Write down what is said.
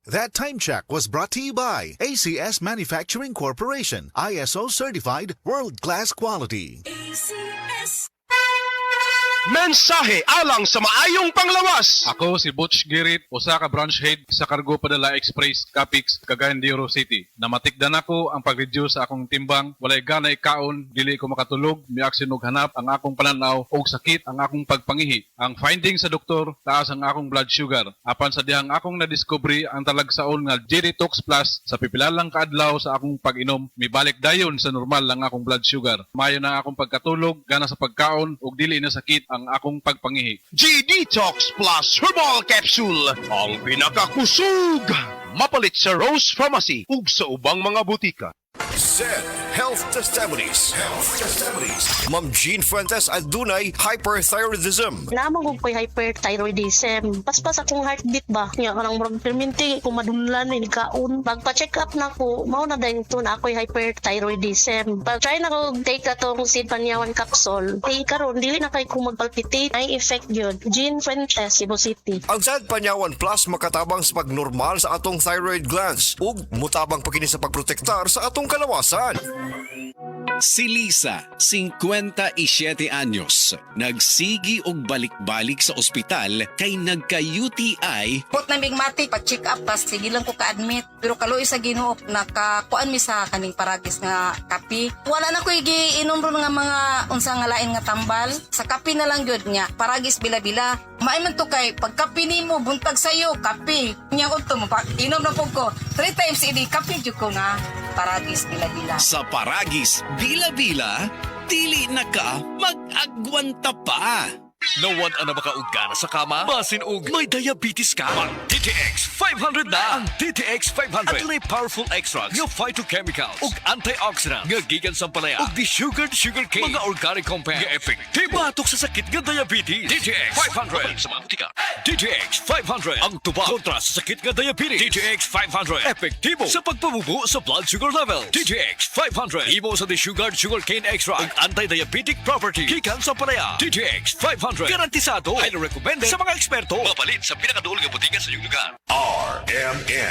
That time check was brought to you by ACS Manufacturing Corporation, ISO certified world-class quality. ACS. Mensahe alang sa maayong panglawas. Ako si Butch Girit, usa ka branch head sa Cargo Padala Express, Capix, Cagayan de Oro City. Namatikdan ako ang pag-reduce sa akong timbang, walay ganay kaon, dili ko makatulog, miaksin og hanap ang akong pananaw og sakit ang akong pagpangihi. Ang finding sa doktor, taas ang akong blood sugar. Apan sa dihang akong nadiscovery ang talagsaon nga G-Detox Plus sa pipilalang kaadlaw sa akong pag-inom, mibalik dayon sa normal lang akong blood sugar. Mayo na akong pagkatulog, gana sa pagkaon ug dili na sakit ang akong pagpangihi. G-Detox Plus Herbal Capsule, ang pinakakusog. Mapalit sa Rose Pharmacy ug sa ubang mga butika. Zen Health Testimonies. Ma'am Jean Fuentes at dunay hyperthyroidism. Namang ko ko'y hyperthyroidism. Paspas akong heartbeat ba? Nga kanang murag perminti ko madunlan ni kaon. Pagpa-check up na ko, mao na dahil ito na ako'y hyperthyroidism. Pag-try na ko take atong Sid Panyawan capsule. Kay karon dili na kay ko magpalpitate. Ay effect yun. Jean Fuentes, Cebu City. Ang Zen Panyawan Plus makatabang sa pagnormal sa atong thyroid glands ug mutabang pa kini sa pagprotektar sa atong kalawasan. Si Lisa, 57 anyos, nagsigi og balik-balik sa ospital kay nagka-UTI. Put na bigmati, pa-check up, tas sige lang ko ka-admit. Pero kaloy sa Ginoo, nakakuan mi sa kaning paragis nga kapi. Wala na ko igiinom ron nga mga unsa nga lain nga tambal. Sa kapi na lang gyud niya, paragis bila-bila. Maay man to kay pagkapi nimo buntag sayo, kapi. Nya udto mo pa inom na pug ko. 3 times idi kapi jud ko nga paragis bila-bila. Sa paragis, bila-bila, dili na ka mag-agwanta pa. Nawad ang makaugana sa kama? Basin og may diabetes ka? Ang DTX 500 na! Ang DTX 500 at may powerful extracts nga phytochemicals ug antioxidants nga gikan sa palaya ug desugared sugarcane mga organic compounds nga epektibo batok sa sakit nga diabetes. DTX 500 sa mga butika. DTX 500 ang tuba kontra sa sakit nga diabetes. DTX 500 epektibo sa pagpabubo sa blood sugar level. DTX 500 imo sa desugared sugarcane extract ug anti-diabetic property gikan sa palaya. DTX 500 garantisado, highly recommended sa mga eksperto. Mapalit sa pinakaduol nga butika sa iyong lugar. RMN